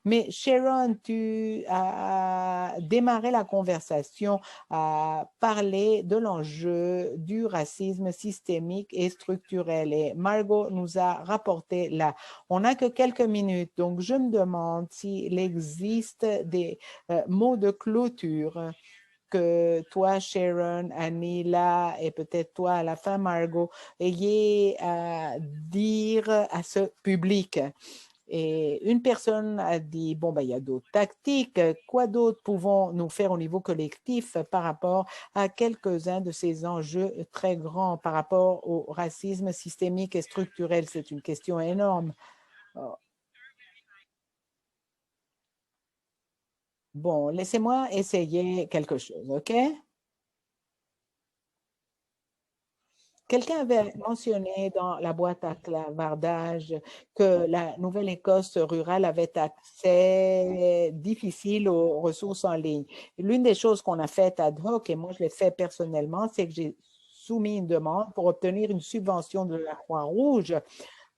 Mais Sharon, tu as démarré la conversation à parler de l'enjeu du racisme systémique et structurel. Et Margot nous a rapporté là. On n'a que quelques minutes, donc je me demande s'il existe des mots de clôture que toi, Sharon, Anila et peut-être toi à la fin, Margot, ayez à dire à ce public. Et une personne a dit, bon, ben, il y a d'autres tactiques. Quoi d'autre pouvons-nous faire au niveau collectif par rapport à quelques-uns de ces enjeux très grands par rapport au racisme systémique et structurel? C'est une question énorme. Bon, laissez-moi essayer quelque chose, OK? Quelqu'un avait mentionné dans la boîte à clavardage que la Nouvelle-Écosse rurale avait accès difficile aux ressources en ligne. L'une des choses qu'on a faites ad hoc, et moi je l'ai fait personnellement, c'est que j'ai soumis une demande pour obtenir une subvention de la Croix-Rouge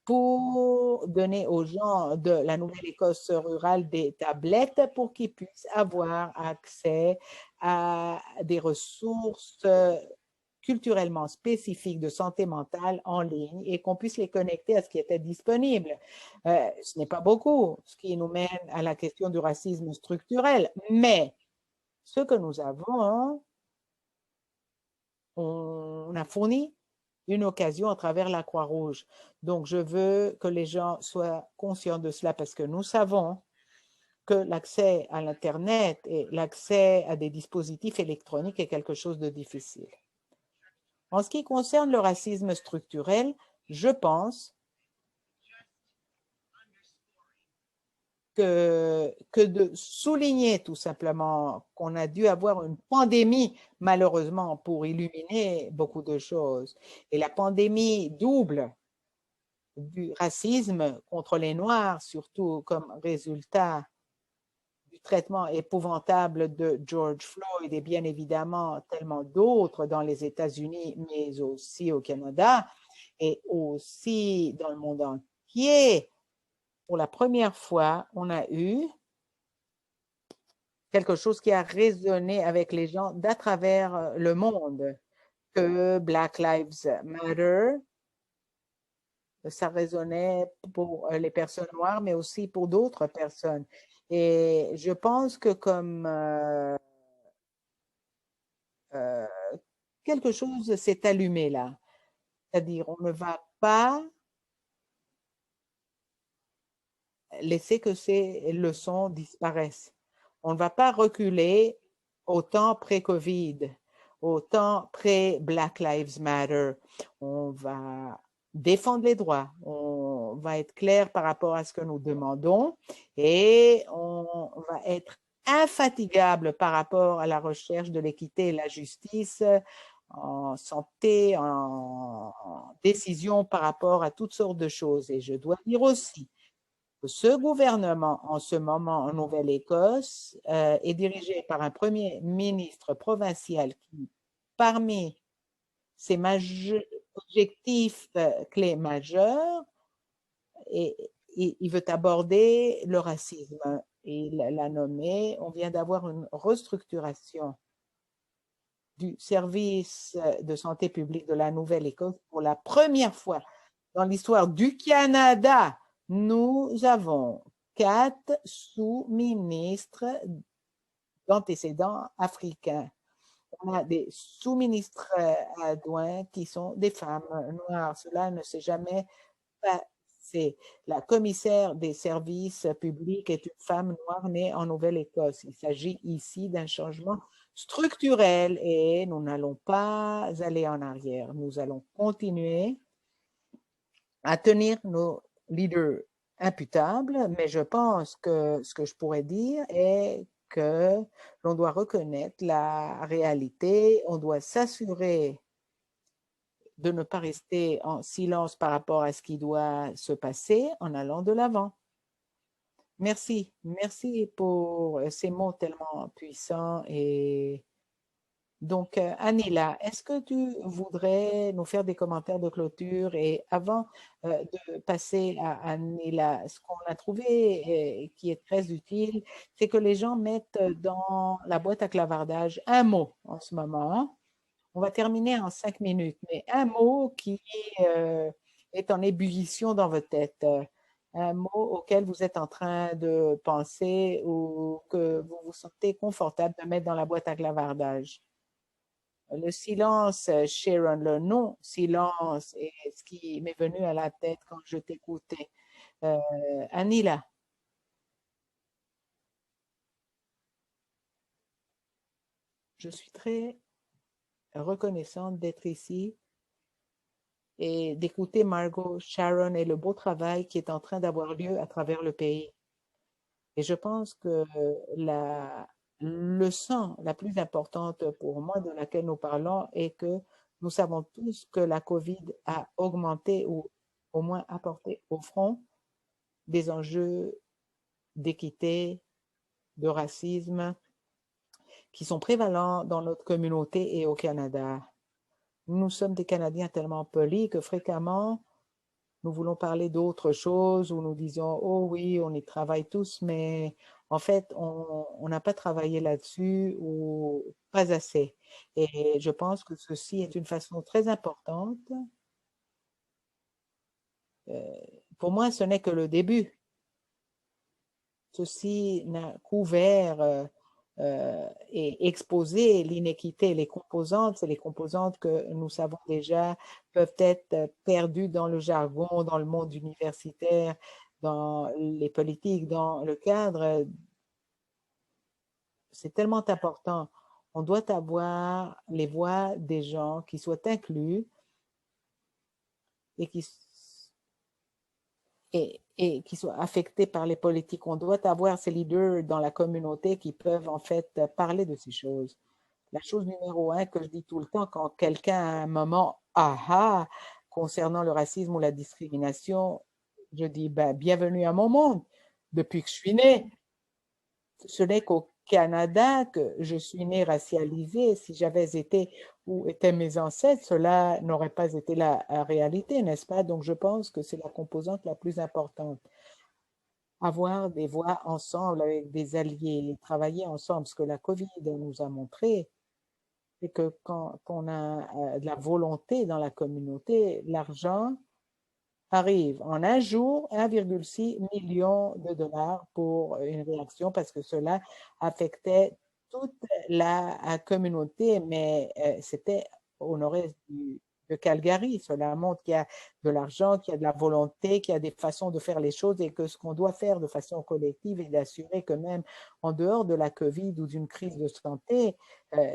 pour donner aux gens de la Nouvelle-Écosse rurale des tablettes pour qu'ils puissent avoir accès à des ressources culturellement spécifiques de santé mentale en ligne et qu'on puisse les connecter à ce qui était disponible. Ce n'est pas beaucoup, ce qui nous mène à la question du racisme structurel, mais ce que nous avons, hein, on a fourni une occasion à travers la Croix-Rouge. Donc, je veux que les gens soient conscients de cela parce que nous savons que l'accès à l'Internet et l'accès à des dispositifs électroniques est quelque chose de difficile. En ce qui concerne le racisme structurel, je pense que de souligner tout simplement qu'on a dû avoir une pandémie, malheureusement, pour illuminer beaucoup de choses. Et la pandémie double du racisme contre les Noirs, surtout comme résultat du traitement épouvantable de George Floyd et bien évidemment tellement d'autres dans les États-Unis, mais aussi au Canada et aussi dans le monde entier. Pour la première fois, on a eu quelque chose qui a résonné avec les gens d'à travers le monde, que Black Lives Matter, ça résonnait pour les personnes noires, mais aussi pour d'autres personnes. Et je pense que comme euh, quelque chose s'est allumé là, c'est-à-dire on ne va pas laisser que ces leçons disparaissent. On ne va pas reculer au temps pré-COVID, au temps pré-Black Lives Matter. On va défendre les droits, on va être clair par rapport à ce que nous demandons et on va être infatigable par rapport à la recherche de l'équité et la justice en santé, en décision par rapport à toutes sortes de choses. Et je dois dire aussi ce gouvernement, en ce moment en Nouvelle-Écosse, est dirigé par un premier ministre provincial qui, parmi ses objectifs clés majeurs, et, il veut aborder le racisme. Il l'a nommé, on vient d'avoir une restructuration du service de santé publique de la Nouvelle-Écosse pour la première fois dans l'histoire du Canada. Nous avons 4 sous-ministres d'antécédents africains. On a des sous-ministres adjoints qui sont des femmes noires. Cela ne s'est jamais passé. La commissaire des services publics est une femme noire née en Nouvelle-Écosse. Il s'agit ici d'un changement structurel et nous n'allons pas aller en arrière. Nous allons continuer à tenir nos leaders imputables, mais je pense que ce que je pourrais dire est que l'on doit reconnaître la réalité, on doit s'assurer de ne pas rester en silence par rapport à ce qui doit se passer en allant de l'avant. Merci, merci pour ces mots tellement puissants et Donc, Anila, est-ce que tu voudrais nous faire des commentaires de clôture? Et avant de passer à Anila, ce qu'on a trouvé qui est très utile, c'est que les gens mettent dans la boîte à clavardage un mot en ce moment. On va terminer en 5 minutes, mais un mot qui est en ébullition dans votre tête, un mot auquel vous êtes en train de penser ou que vous vous sentez confortable de mettre dans la boîte à clavardage. Le silence, Sharon, le non-silence est ce qui m'est venu à la tête quand je t'écoutais. Euh, Anila, je suis très reconnaissante d'être ici et d'écouter Margot, Sharon et le beau travail qui est en train d'avoir lieu à travers le pays. Et je pense que la leçon la plus importante pour moi de laquelle nous parlons est que nous savons tous que la COVID a augmenté ou au moins apporté au front des enjeux d'équité, de racisme qui sont prévalents dans notre communauté et au Canada. Nous sommes des Canadiens tellement polis que fréquemment, nous voulons parler d'autre chose ou nous disons, oh oui, on y travaille tous, mais en fait, on n'a pas travaillé là-dessus ou pas assez. Et je pense que ceci est une façon très importante. Euh, pour moi, ce n'est que le début. Ceci n'a couvert et exposé l'inéquité. Les composantes, c'est les composantes que nous savons déjà peuvent être perdues dans le jargon, dans le monde universitaire, dans les politiques, dans le cadre. C'est tellement important. On doit avoir les voix des gens qui soient inclus et qui soient affectés par les politiques. On doit avoir ces leaders dans la communauté qui peuvent en fait parler de ces choses. La chose numéro un que je dis tout le temps quand quelqu'un a un moment aha concernant le racisme ou la discrimination, je dis ben, bienvenue à mon monde. Depuis que je suis né, ce n'est qu'au Canada que je suis né racialisé. Si j'avais été où étaient mes ancêtres, cela n'aurait pas été la réalité, n'est-ce pas? Donc, je pense que c'est la composante la plus importante. Avoir des voix ensemble avec des alliés, travailler ensemble, ce que la COVID nous a montré, c'est que quand on a de la volonté dans la communauté, l'argent arrive en un jour 1,6 million de dollars pour une réaction parce que cela affectait toute la communauté, mais c'était au nord-est de Calgary. Cela montre qu'il y a de l'argent, qu'il y a de la volonté, qu'il y a des façons de faire les choses et que ce qu'on doit faire de façon collective est d'assurer que même en dehors de la COVID ou d'une crise de santé,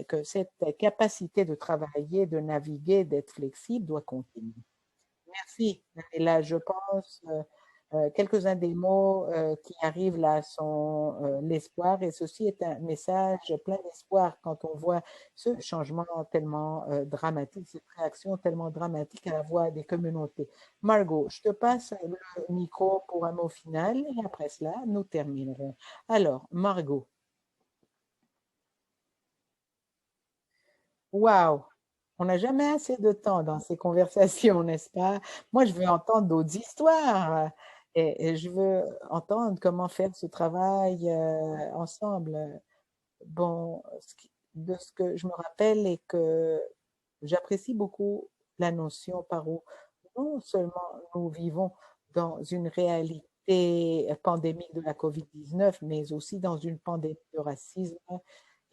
que cette capacité de travailler, de naviguer, d'être flexible doit continuer. Merci. Et là, je pense, quelques-uns des mots qui arrivent là sont l'espoir, et ceci est un message plein d'espoir quand on voit ce changement tellement dramatique, cette réaction tellement dramatique à la voix des communautés. Margot, je te passe le micro pour un mot final, et après cela, nous terminerons. Alors, Margot, waouh! On n'a jamais assez de temps dans ces conversations, n'est-ce pas? Moi, je veux entendre d'autres histoires et je veux entendre comment faire ce travail ensemble. Bon, de ce que je me rappelle et que j'apprécie beaucoup la notion par où non seulement nous vivons dans une réalité pandémique de la COVID-19, mais aussi dans une pandémie de racisme.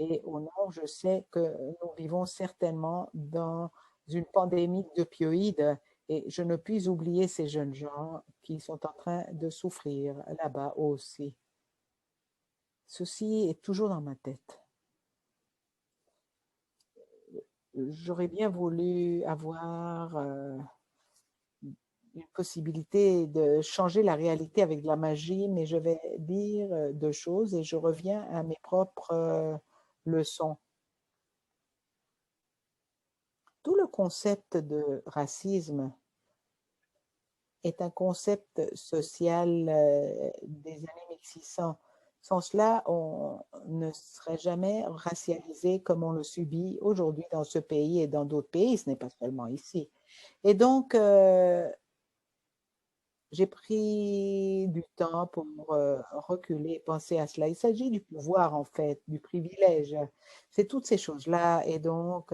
Et au nord, je sais que nous vivons certainement dans une pandémie d'opioïdes et je ne puis oublier ces jeunes gens qui sont en train de souffrir là-bas aussi. Ceci est toujours dans ma tête. J'aurais bien voulu avoir une possibilité de changer la réalité avec de la magie, mais je vais dire deux choses et je reviens à mes propres leçons. Tout le concept de racisme est un concept social des années 1600. Sans cela, on ne serait jamais racialisé comme on le subit aujourd'hui dans ce pays et dans d'autres pays, ce n'est pas seulement ici. Et donc, j'ai pris du temps pour reculer, penser à cela. Il s'agit du pouvoir, en fait, du privilège. C'est toutes ces choses-là. Et donc,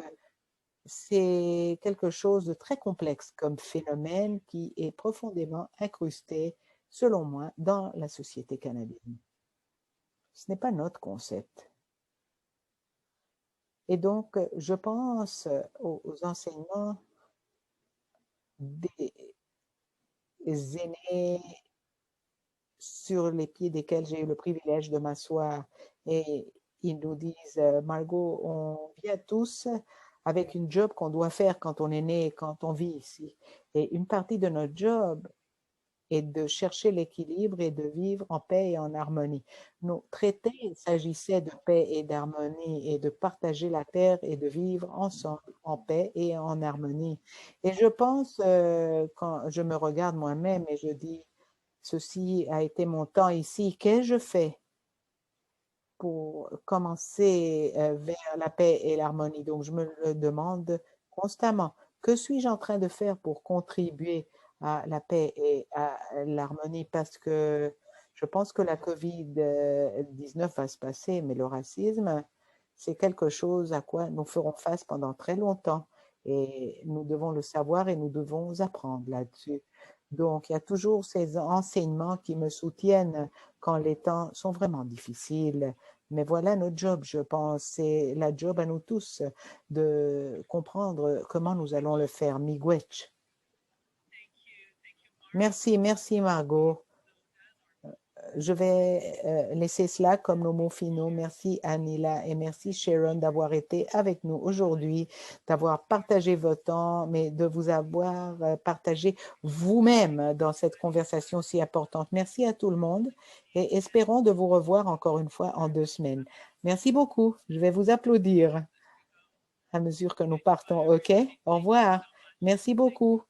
c'est quelque chose de très complexe comme phénomène qui est profondément incrusté, selon moi, dans la société canadienne. Ce n'est pas notre concept. Et donc, je pense aux enseignements des aînés sur les pieds desquels j'ai eu le privilège de m'asseoir. Et ils nous disent, Margot, on vient tous avec une job qu'on doit faire quand on est né, quand on vit ici. Et une partie de notre job est de chercher l'équilibre et de vivre en paix et en harmonie. Nos traités, il s'agissait de paix et d'harmonie et de partager la terre et de vivre ensemble en paix et en harmonie. Et je pense, quand je me regarde moi-même et je dis, ceci a été mon temps ici, qu'ai-je fait pour commencer vers la paix et l'harmonie? Donc, je me le demande constamment. Que suis-je en train de faire pour contribuer à la paix et à l'harmonie? Parce que je pense que la COVID-19 va se passer, mais le racisme, c'est quelque chose à quoi nous ferons face pendant très longtemps. Et nous devons le savoir et nous devons apprendre là-dessus. Donc, il y a toujours ces enseignements qui me soutiennent quand les temps sont vraiment difficiles. Mais voilà notre job, je pense. C'est la job à nous tous de comprendre comment nous allons le faire. Miigwech. Merci, merci Margot. Je vais laisser cela comme nos mots finaux. Merci Anila et merci Sharon d'avoir été avec nous aujourd'hui, d'avoir partagé votre temps, mais de vous avoir partagé vous-même dans cette conversation si importante. Merci à tout le monde et espérons de vous revoir encore une fois en 2 semaines. Merci beaucoup. Je vais vous applaudir à mesure que nous partons. OK? Au revoir. Merci beaucoup.